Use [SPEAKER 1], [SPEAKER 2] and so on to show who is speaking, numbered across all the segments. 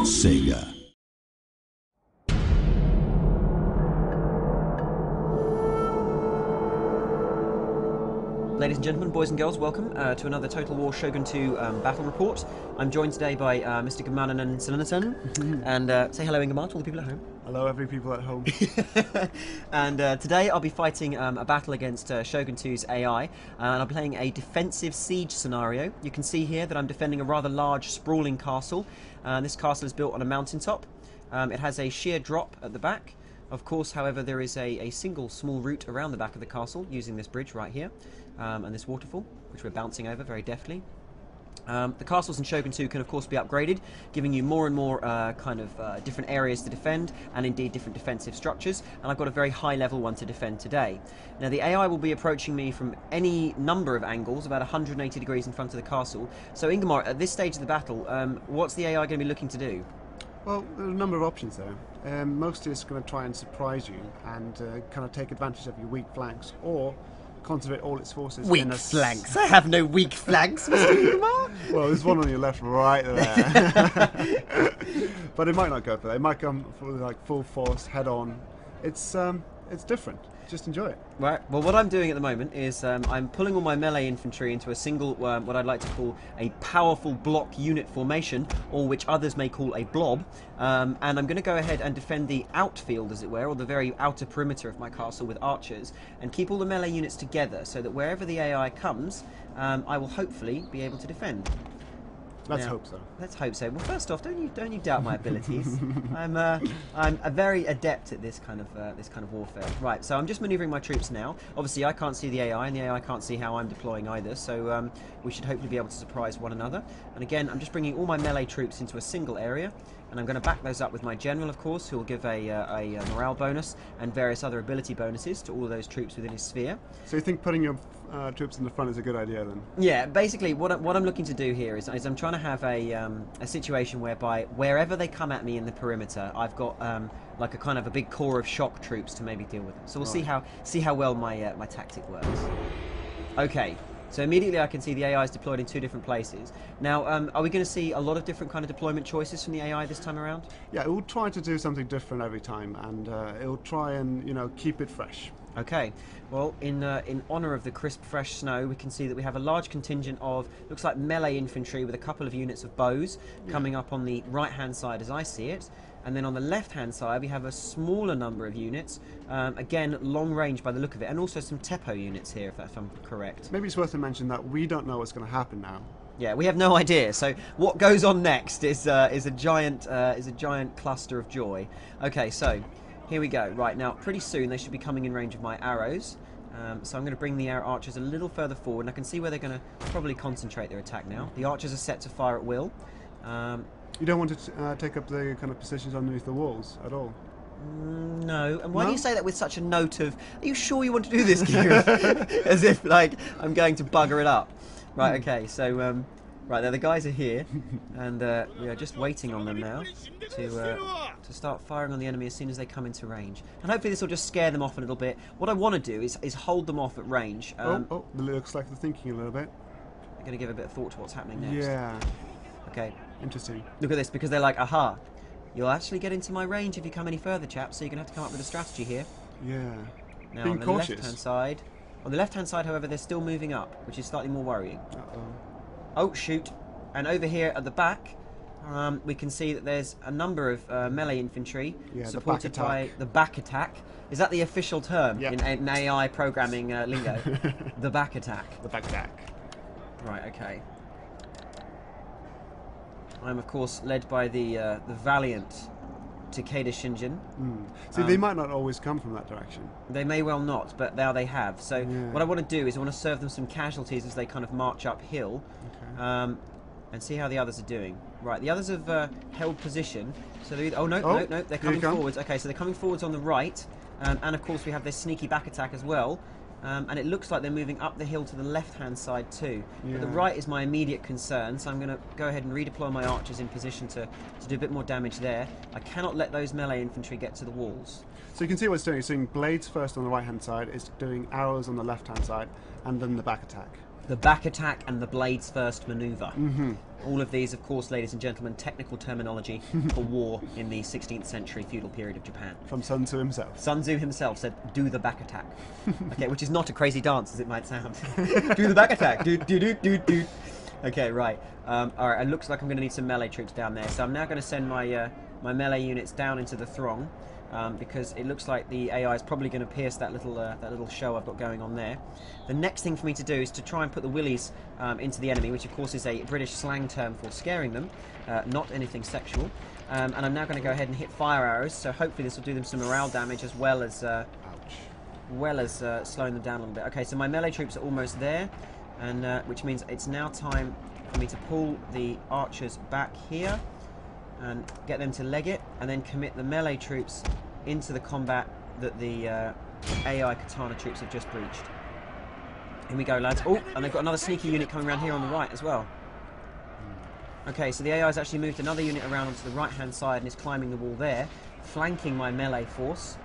[SPEAKER 1] Sega.
[SPEAKER 2] Ladies and gentlemen, boys and girls, welcome to another Total War Shogun 2 battle report. I'm joined today by Mr. Gamanan Silanasan. And say hello, Ingemar, to all the people at home.
[SPEAKER 3] Hello, every people at home.
[SPEAKER 2] And today I'll be fighting a battle against Shogun 2's AI, and I'll be playing a defensive siege scenario. You can see here that I'm defending a rather large, sprawling castle. This castle is built on a mountaintop. It has a sheer drop at the back. Of course, however, there is a single small route around the back of the castle using this bridge right here and this waterfall, which we're bouncing over very deftly. The castles in Shogun 2 can of course be upgraded, giving you more and more different areas to defend, and indeed different defensive structures, and I've got a very high level one to defend today. Now the AI will be approaching me from any number of angles, about 180 degrees in front of the castle. So Ingemar, at this stage of the battle, what's the AI going to be looking to do?
[SPEAKER 3] Well, there are a number of options there. Mostly it's going to try and surprise you and kind of take advantage of your weak flanks, or concentrate all its forces
[SPEAKER 2] Weak
[SPEAKER 3] in a
[SPEAKER 2] flanks? I have no weak flanks, Mr. Ingemar!
[SPEAKER 3] Well, there's one on your left right there. But it might not go for that. It might come for like full force, head on. It's different. Just enjoy it.
[SPEAKER 2] Right, well what I'm doing at the moment is I'm pulling all my melee infantry into a single, what I'd like to call a powerful block unit formation, or which others may call a blob, and I'm going to go ahead and defend the outfield, as it were, or the very outer perimeter of my castle with archers, and keep all the melee units together so that wherever the AI comes, I will hopefully be able to defend.
[SPEAKER 3] Let's hope so.
[SPEAKER 2] Let's hope so. Well, first off, don't you doubt my abilities. I'm a very adept at this kind of warfare. Right, so I'm just manoeuvring my troops now. Obviously, I can't see the AI, and the AI can't see how I'm deploying either. So we should hopefully be able to surprise one another. And again, I'm just bringing all my melee troops into a single area, and I'm going to back those up with my general, of course, who will give a morale bonus and various other ability bonuses to all of those troops within his sphere.
[SPEAKER 3] So you think putting your troops in the front is a good idea then?
[SPEAKER 2] Yeah, basically what I'm looking to do here is I'm trying to have a situation whereby wherever they come at me in the perimeter, I've got like a kind of a big core of shock troops to maybe deal with them. So we'll see how well my my tactic works. Okay. So immediately I can see the AI is deployed in two different places. Now, are we going to see a lot of different kind of deployment choices from the AI this time around?
[SPEAKER 3] Yeah, it will try to do something different every time, and it will try and, you know, keep it fresh.
[SPEAKER 2] Okay, well, in honour of the crisp, fresh snow, we can see that we have a large contingent of, looks like melee infantry with a couple of units of bows coming up on the right-hand side as I see it. And then on the left-hand side, we have a smaller number of units, again, long range by the look of it, and also some Teppo units here, if I'm correct.
[SPEAKER 3] Maybe it's worth to mention that we don't know what's going to happen now.
[SPEAKER 2] Yeah, we have no idea. So what goes on next is a giant cluster of joy. Okay, so here we go. Right, now pretty soon they should be coming in range of my arrows. So I'm going to bring the archers a little further forward, and I can see where they're going to probably concentrate their attack now. The archers are set to fire at will.
[SPEAKER 3] You don't want to take up the kind of positions underneath the walls at all?
[SPEAKER 2] No. And why do you say that with such a note of, are you sure you want to do this, Kieran? As if, like, I'm going to bugger it up. Right, okay, so, right, there, the guys are here, and we are just waiting on them now to start firing on the enemy as soon as they come into range. And hopefully this will just scare them off a little bit. What I want to do is hold them off at range.
[SPEAKER 3] It looks like they're thinking a little bit.
[SPEAKER 2] I'm going to give a bit of thought to what's happening next.
[SPEAKER 3] Yeah.
[SPEAKER 2] Okay.
[SPEAKER 3] Interesting.
[SPEAKER 2] Look at this, because they're like, aha, you'll actually get into my range if you come any further, chaps, so you're going to have to come up with a strategy here.
[SPEAKER 3] Yeah.
[SPEAKER 2] Now,
[SPEAKER 3] Being
[SPEAKER 2] on the
[SPEAKER 3] cautious.
[SPEAKER 2] left-hand side, however, they're still moving up, which is slightly more worrying.
[SPEAKER 3] Uh-oh.
[SPEAKER 2] Oh, shoot. And over here at the back, we can see that there's a number of melee infantry supported by the back attack. Is that the official term in AI programming lingo? The back attack.
[SPEAKER 3] The back attack.
[SPEAKER 2] Right, okay. I'm, of course, led by the valiant Takeda Shinjin.
[SPEAKER 3] See, they might not always come from that direction.
[SPEAKER 2] They may well not, but now they have. So what I want to do is I want to serve them some casualties as they kind of march uphill, and see how the others are doing. Right, the others have held position. So they're no, they're coming forwards. Okay, so they're coming forwards on the right, and of course we have this sneaky back attack as well. And it looks like they're moving up the hill to the left-hand side too. But the right is my immediate concern, so I'm going to go ahead and redeploy my archers in position to do a bit more damage there. I cannot let those melee infantry get to the walls.
[SPEAKER 3] So you can see what it's doing. It's doing blades first on the right-hand side, it's doing arrows on the left-hand side, and then the back attack.
[SPEAKER 2] The back attack and the blades first maneuver. All of these, of course, ladies and gentlemen, technical terminology for war in the 16th century feudal period of Japan.
[SPEAKER 3] From Sun Tzu himself.
[SPEAKER 2] Sun Tzu himself said, "Do the back attack." Okay, which is not a crazy dance as it might sound. Do the back attack. Do do do do do. Okay, right. All right. It looks like I'm going to need some melee troops down there. So I'm now going to send my my melee units down into the throng. Because it looks like the AI is probably going to pierce that little show I've got going on there. The next thing for me to do is to try and put the willies into the enemy, which of course is a British slang term for scaring them, not anything sexual. And I'm now going to go ahead and hit fire arrows, so hopefully this will do them some morale damage as well as slowing them down a little bit. Okay, so my melee troops are almost there, and which means it's now time for me to pull the archers back here and get them to leg it, and then commit the melee troops into the combat that the AI katana troops have just breached. Here we go, lads. Oh, and they've got another sneaky unit coming around here on the right as well. Okay, so the AI has actually moved another unit around onto the right-hand side and is climbing the wall there, flanking my melee force.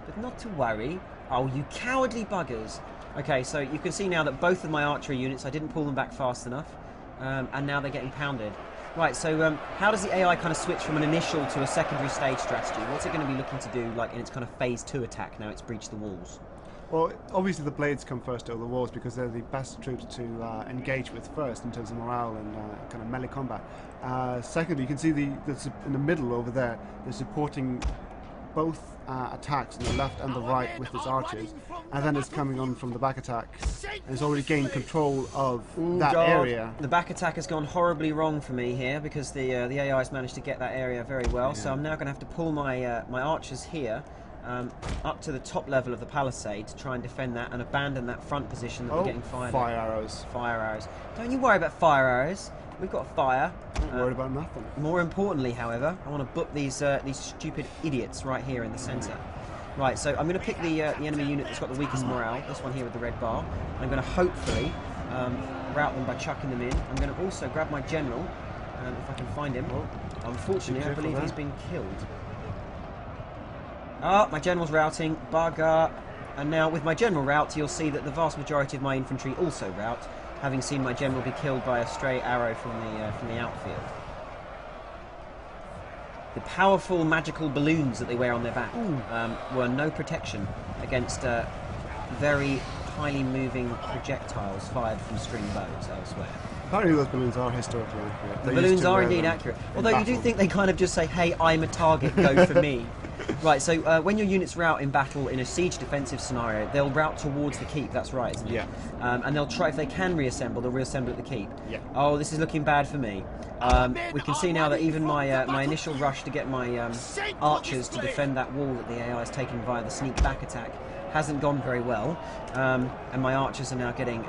[SPEAKER 2] But not to worry. Oh, you cowardly buggers. Okay, so you can see now that both of my archery units, I didn't pull them back fast enough, and now they're getting pounded. Right, so how does the AI kind of switch from an initial to a secondary stage strategy? What's it going to be looking to do, like in its kind of phase 2 attack now it's breached the walls?
[SPEAKER 3] Well, obviously the blades come first over the walls because they're the best troops to engage with first in terms of morale and kind of melee combat. Secondly, you can see in the middle over there, they're supporting both attacks on the left and the right with its archers, and then it's coming on from the back attack and it's already gained control of that area.
[SPEAKER 2] The back attack has gone horribly wrong for me here because the AI has managed to get that area very well. Yeah. So I'm now going to have to pull my my archers here up to the top level of the palisade to try and defend that and abandon that front position that we're getting fired.
[SPEAKER 3] Fire arrows.
[SPEAKER 2] Fire arrows. Don't you worry about fire arrows. We've got fire.
[SPEAKER 3] Don't worry about nothing.
[SPEAKER 2] More importantly, however, I want to book these stupid idiots right here in the centre. Right, so I'm going to pick the enemy unit that's got the weakest morale, this one here with the red bar. I'm going to hopefully rout them by chucking them in. I'm going to also grab my general, if I can find him. Unfortunately, I believe he's been killed. Ah, my general's routing. Bugger. And now with my general rout, you'll see that the vast majority of my infantry also rout, having seen my general be killed by a stray arrow from the outfield. The powerful magical balloons that they wear on their back were no protection against very highly moving projectiles fired from string bows elsewhere.
[SPEAKER 3] Apparently those balloons are historically accurate.
[SPEAKER 2] The balloons are indeed accurate. Although you do think they kind of just say, "Hey, I'm a target, go for me." Right, so when your units rout in battle in a siege defensive scenario, they'll rout towards the keep, that's right, isn't it?
[SPEAKER 3] Yeah.
[SPEAKER 2] And they'll try, if they can reassemble, they'll reassemble at the keep.
[SPEAKER 3] Yeah.
[SPEAKER 2] Oh, this is looking bad for me. We can see now that even my my initial rush to get my archers to defend that wall that the AI has taken via the sneak back attack hasn't gone very well. And my archers are now getting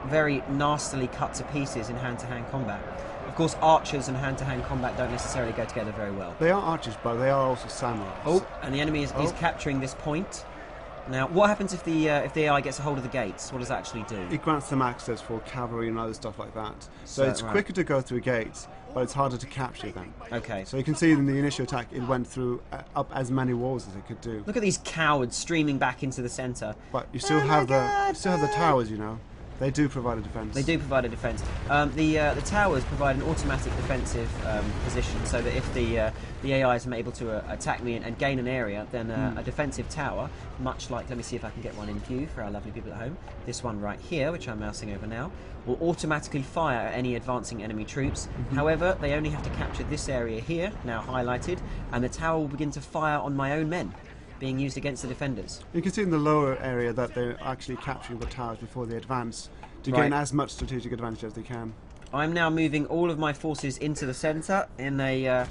[SPEAKER 2] very nastily cut to pieces in hand-to-hand combat. Of course, archers and hand-to-hand combat don't necessarily go together very well.
[SPEAKER 3] They are archers, but they are also samurais.
[SPEAKER 2] Oh, and the enemy is capturing this point. Now, what happens if the AI gets a hold of the gates? What does that actually do?
[SPEAKER 3] It grants them access for cavalry and other stuff like that. So it's quicker to go through gates, but it's harder to capture them.
[SPEAKER 2] Okay.
[SPEAKER 3] So you can see in the initial attack, it went through up as many walls as it could do.
[SPEAKER 2] Look at these cowards streaming back into the centre.
[SPEAKER 3] But you still have the towers, you know. They do provide a defence.
[SPEAKER 2] They do provide a defence. The towers provide an automatic defensive position, so that if the AI is able to attack me and gain an area, then a defensive tower, much like, let me see if I can get one in view for our lovely people at home, this one right here, which I'm mousing over now, will automatically fire at any advancing enemy troops. However, they only have to capture this area here, now highlighted, and the tower will begin to fire on my own men, being used against the defenders.
[SPEAKER 3] You can see in the lower area that they're actually capturing the towers before they advance to gain as much strategic advantage as they can.
[SPEAKER 2] I'm now moving all of my forces into the centre in a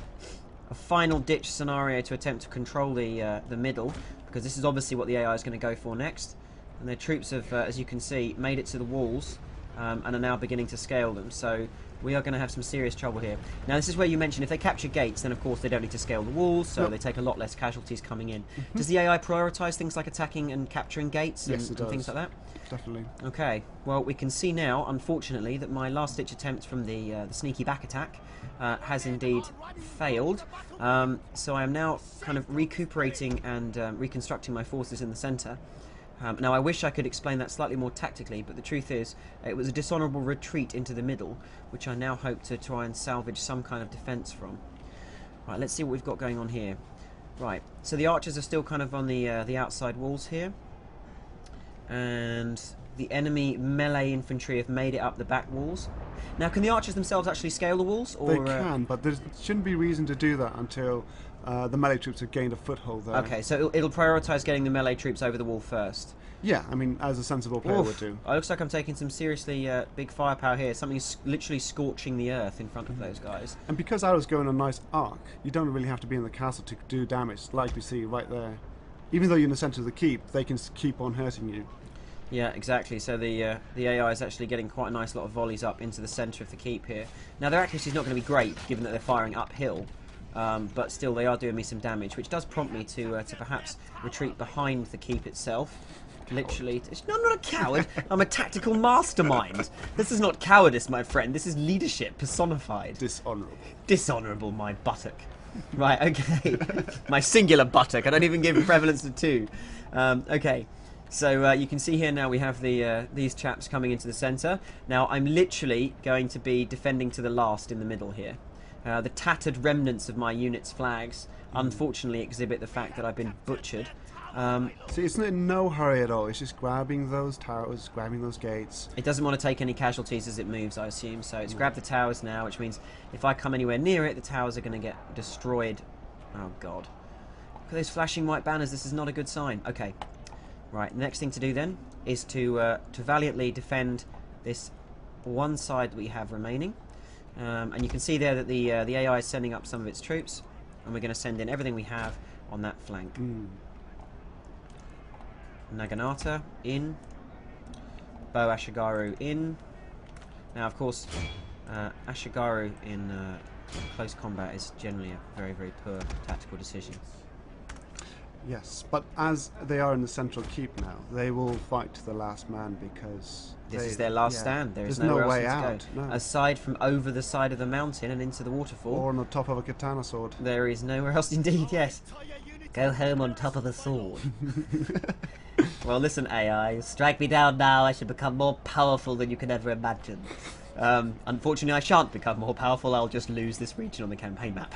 [SPEAKER 2] final ditch scenario to attempt to control the middle, because this is obviously what the AI is going to go for next. And their troops have, as you can see, made it to the walls and are now beginning to scale them. So we are going to have some serious trouble here. Now, this is where you mentioned if they capture gates, then of course they don't need to scale the walls, so they take a lot less casualties coming in. Does the AI prioritise things like attacking and capturing gates and things like that?
[SPEAKER 3] Definitely.
[SPEAKER 2] Okay, well, we can see now, unfortunately, that my last-ditch attempt from the sneaky back attack has indeed failed. So I am now kind of recuperating and reconstructing my forces in the centre. Now, I wish I could explain that slightly more tactically, but the truth is, it was a dishonourable retreat into the middle, which I now hope to try and salvage some kind of defence from. Right, let's see what we've got going on here. Right, so the archers are still kind of on the outside walls here, and the enemy melee infantry have made it up the back walls. Now, can the archers themselves actually scale the walls? Or,
[SPEAKER 3] they can, but there shouldn't be reason to do that until the melee troops have gained a foothold there.
[SPEAKER 2] Okay, so it'll prioritise getting the melee troops over the wall first.
[SPEAKER 3] Yeah, I mean, as a sensible player would do.
[SPEAKER 2] It looks like I'm taking some seriously big firepower here. Something's literally scorching the earth in front of those guys.
[SPEAKER 3] And because arrows go in a nice arc, you don't really have to be in the castle to do damage, like we see right there. Even though you're in the centre of the keep, they can keep on hurting you.
[SPEAKER 2] Yeah, exactly. So the AI is actually getting quite a nice lot of volleys up into the centre of the keep here. Now, their accuracy is not going to be great, given that they're firing uphill. But still, they are doing me some damage, which does prompt me to perhaps retreat behind the keep itself. Literally, no, I'm not a coward. I'm a tactical mastermind. This is not cowardice, my friend. This is leadership personified.
[SPEAKER 3] Dishonourable.
[SPEAKER 2] Dishonourable, my buttock. Right, okay. My singular buttock. I don't even give prevalence to two. Okay. So you can see here now we have these chaps coming into the centre. Now I'm literally going to be defending to the last in the middle here. The tattered remnants of my unit's flags unfortunately exhibit the fact that I've been butchered.
[SPEAKER 3] See, it's in no hurry at all. It's just grabbing those towers, grabbing those gates.
[SPEAKER 2] It doesn't want to take any casualties as it moves, I assume. So it's grabbed the towers now, which means if I come anywhere near it, the towers are going to get destroyed. Oh God! Look at those flashing white banners. This is not a good sign. Okay. Right, the next thing to do then is to valiantly defend this one side that we have remaining. And you can see there that the AI is sending up some of its troops, and we're going to send in everything we have on that flank. Naginata in, Bo Ashigaru in. Now, of course, Ashigaru in close combat is generally a very, very poor tactical decision.
[SPEAKER 3] Yes, but as they are in the central keep now, they will fight to the last man because
[SPEAKER 2] this is their last stand. There is
[SPEAKER 3] There's no
[SPEAKER 2] nowhere
[SPEAKER 3] way
[SPEAKER 2] else to
[SPEAKER 3] out.
[SPEAKER 2] go.
[SPEAKER 3] No.
[SPEAKER 2] Aside from over the side of the mountain and into the waterfall.
[SPEAKER 3] Or on the top of a katana sword.
[SPEAKER 2] There is nowhere else indeed, yes. Go home on top of the sword. Well, listen, AI, strike me down now. I should become more powerful than you can ever imagine. Unfortunately, I shan't become more powerful. I'll just lose this region on the campaign map.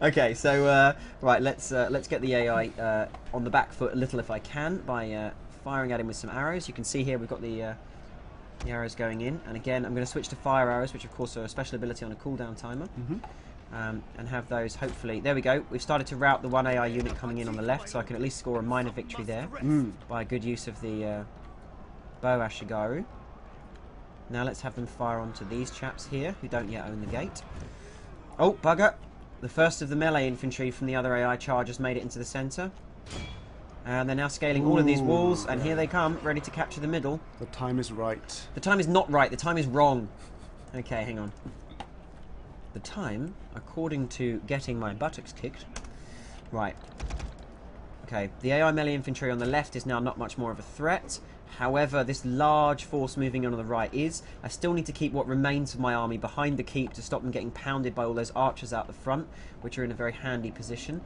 [SPEAKER 2] Okay, so right, let's get the AI on the back foot a little if I can by firing at him with some arrows. You can see here we've got the arrows going in, and again I'm going to switch to fire arrows, which of course are a special ability on a cooldown timer. And have those hopefully. There we go. We've started to rout the one AI unit coming in on the left, so I can at least score a minor victory there by good use of the Bo Ashigaru. Now let's have them fire onto these chaps here who don't yet own the gate. Oh, bugger! The first of the melee infantry from the other AI charges made it into the centre. And they're now scaling all of these walls, and here they come, ready to capture the middle.
[SPEAKER 3] The time is right.
[SPEAKER 2] The time is not right, the time is wrong. Okay, hang on. The time, according to getting my buttocks kicked. Right. Okay, the AI melee infantry on the left is now not much more of a threat. However, this large force moving on the right is. I still need to keep what remains of my army behind the keep to stop them getting pounded by all those archers out the front, which are in a very handy position.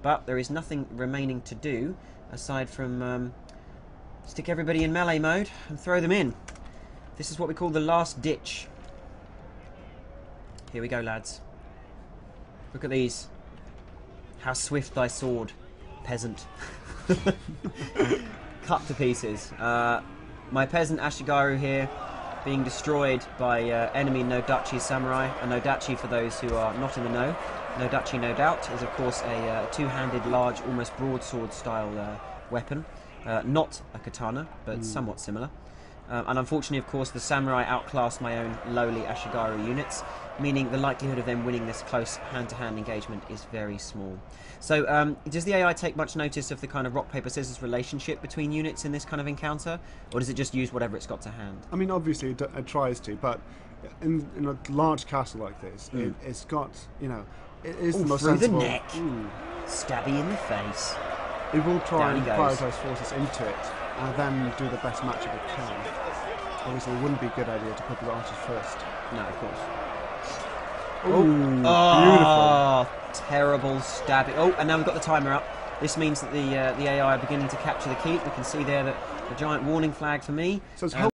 [SPEAKER 2] But there is nothing remaining to do aside from stick everybody in melee mode and throw them in. This is what we call the last ditch. Here we go, lads. Look at these. How swift thy sword, peasant. Cut to pieces. My peasant Ashigaru here being destroyed by enemy Nodachi samurai. A Nodachi, for those who are not in the know, Nodachi, no doubt, is of course a two-handed, large, almost broadsword style weapon. Not a katana, but somewhat similar. And unfortunately, of course, the samurai outclassed my own lowly Ashigaru units, meaning the likelihood of them winning this close hand-to-hand engagement is very small. So, does the AI take much notice of the kind of rock, paper, scissors relationship between units in this kind of encounter? Or does it just use whatever it's got to hand? I
[SPEAKER 3] mean, obviously it tries to, but in a large castle like this, it's got, you know, it is the most sensible.
[SPEAKER 2] Through the neck. Stabby in the face.
[SPEAKER 3] It will try and prioritise forces into it, and then do the best matchup it can. Obviously, it wouldn't be a good idea to put the archers first.
[SPEAKER 2] No, of course.
[SPEAKER 3] Ooh, beautiful.
[SPEAKER 2] Terrible stabbing. Oh, and now we've got the timer up. This means that the AI are beginning to capture the keep. We can see there that the giant warning flag for me.
[SPEAKER 3] So it's